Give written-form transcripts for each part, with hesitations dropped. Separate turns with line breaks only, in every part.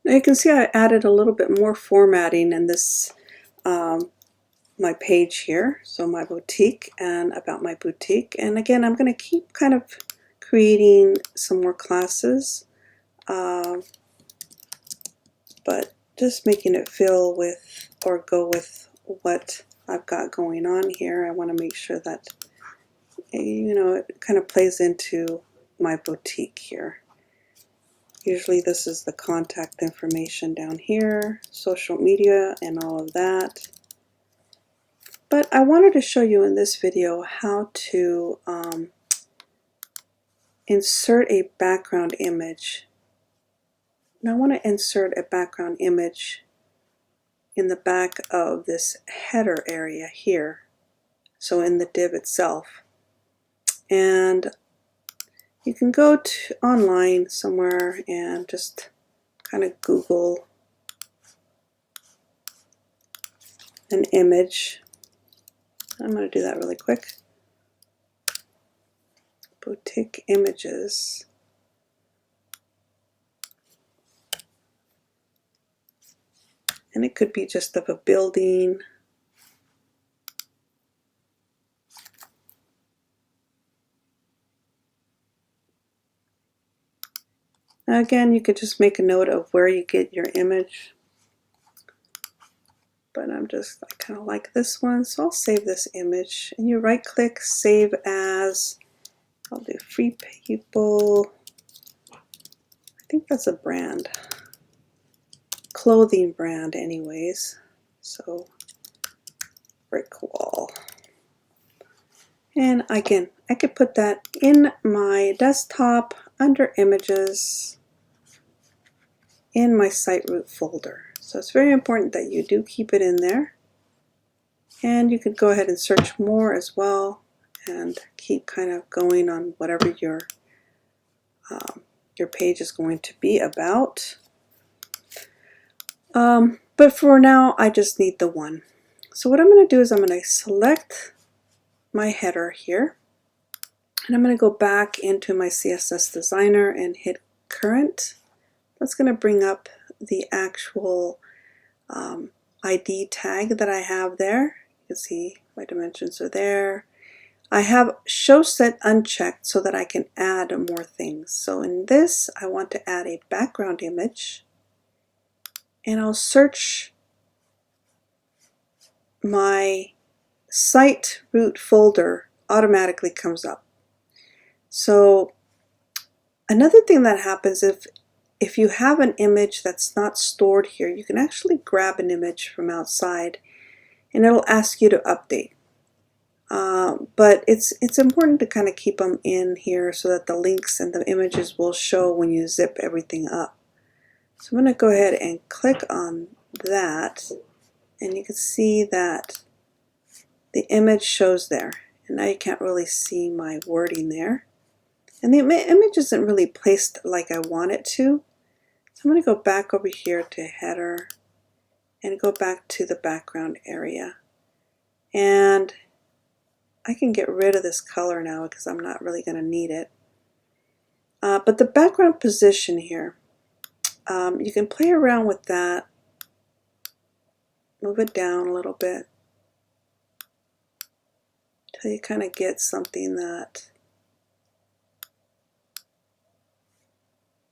Now you can see I added a little bit more formatting in this my page here, so my boutique and about my boutique. And again, I'm going to keep kind of creating some more classes, but just making it feel with or go with what I've got going on here. I want to make sure that it kind of plays into my boutique here. Usually this is the contact information down here, social media and all of that. But I wanted to show you in this video how to insert a background image. Now I want to insert a background image in the back of this header area here, so in the div itself. And you can go to online somewhere and just kind of Google an image. I'm going to do that really quick. Boutique images. And it could be just of a building. Now again, you could just make a note of where you get your image. But I kind of like this one, so I'll save this image. And you right click, save as. I'll do Free People. I think that's a brand. Clothing brand anyways. So brick wall. And again, I could put that in my desktop under images in my SiteRoot folder. So it's very important that you do keep it in there. And you could go ahead and search more as well and keep kind of going on whatever your page is going to be about. But for now, I just need the one. So what I'm going to do is I'm going to select my header here, and I'm going to go back into my CSS Designer and hit Current. That's going to bring up the actual ID tag that I have there. You can see my dimensions are there. I have Show Set unchecked so that I can add more things. So in this, I want to add a background image, and I'll search my SiteRoot folder automatically comes up. So another thing that happens if you have an image that's not stored here, you can actually grab an image from outside and it'll ask you to update. But it's important to kind of keep them in here so that the links and the images will show when you zip everything up. So I'm going to go ahead and click on that, and you can see that the image shows there. And now you can't really see my wording there. And the image isn't really placed like I want it to. So I'm going to go back over here to header and go back to the background area. And I can get rid of this color now because I'm not really going to need it. But the background position here, you can play around with that. Move it down a little bit until you kind of get something that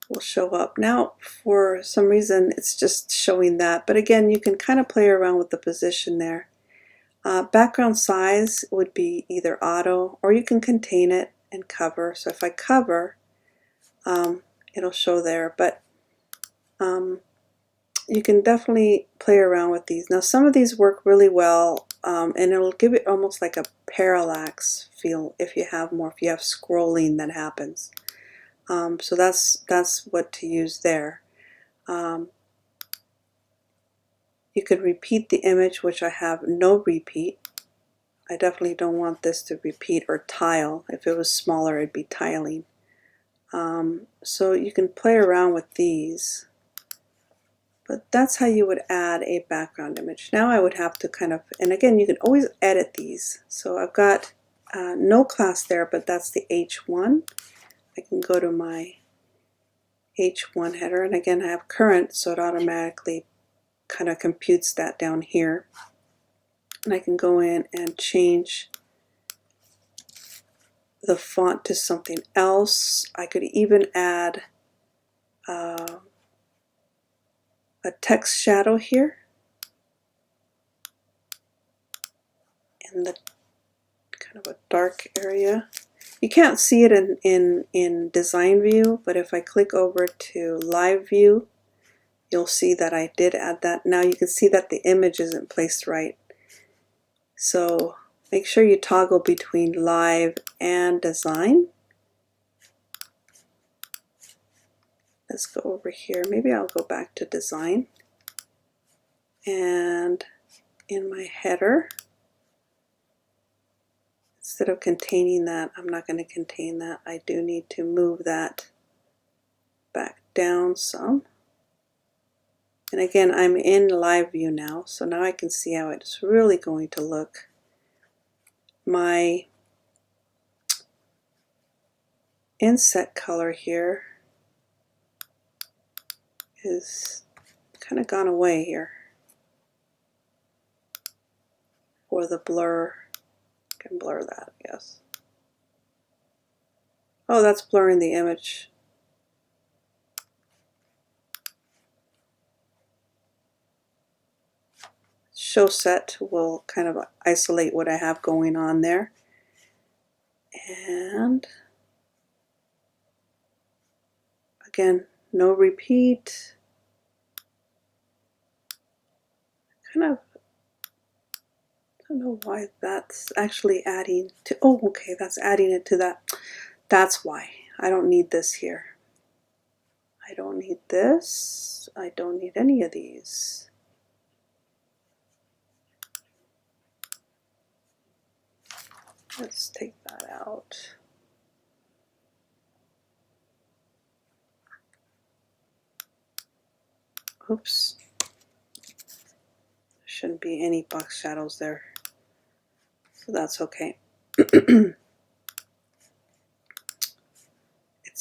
will show up. Now for some reason it's just showing that, but again you can kind of play around with the position there. Background size would be either auto, or you can contain it and cover. So if I cover, it'll show there, but you can definitely play around with these. Now some of these work really well, and it'll give it almost like a parallax feel if you have scrolling that happens. So that's what to use there. You could repeat the image, which I have no repeat. I definitely don't want this to repeat or tile. If it was smaller, it'd be tiling. So you can play around with these. But that's how you would add a background image. Now I would have to kind of, and again, you can always edit these. So I've got no class there, but that's the H1. I can go to my H1 header, and again I have current, so it automatically kind of computes that down here. And I can go in and change the font to something else. I could even add a text shadow here in the kind of a dark area. You can't see it in design view, but if I click over to live view, you'll see that I did add that. Now you can see that the image isn't placed right. So make sure you toggle between live and design. Let's go over here. Maybe I'll go back to design. And in my header, instead of containing that, I'm not going to contain that. I do need to move that back down some. And again, I'm in live view now, so now I can see how it's really going to look. My inset color here is kind of gone away here. Or the blur, I can blur that, yes. Oh, that's blurring the image. Show set will kind of isolate what I have going on there. And again, no repeat. Kind of, I don't know why that's actually adding to, oh, okay, that's adding it to that. That's why. I don't need this here. I don't need this. I don't need any of these. Let's take that out. Oops. Shouldn't be any box shadows there. So that's okay. It's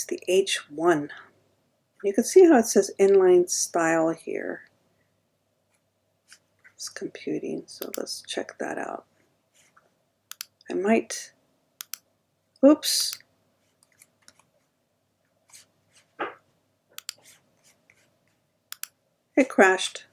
the H1. You can see how it says inline style here. It's computing, so let's check that out. I might, oops. It crashed.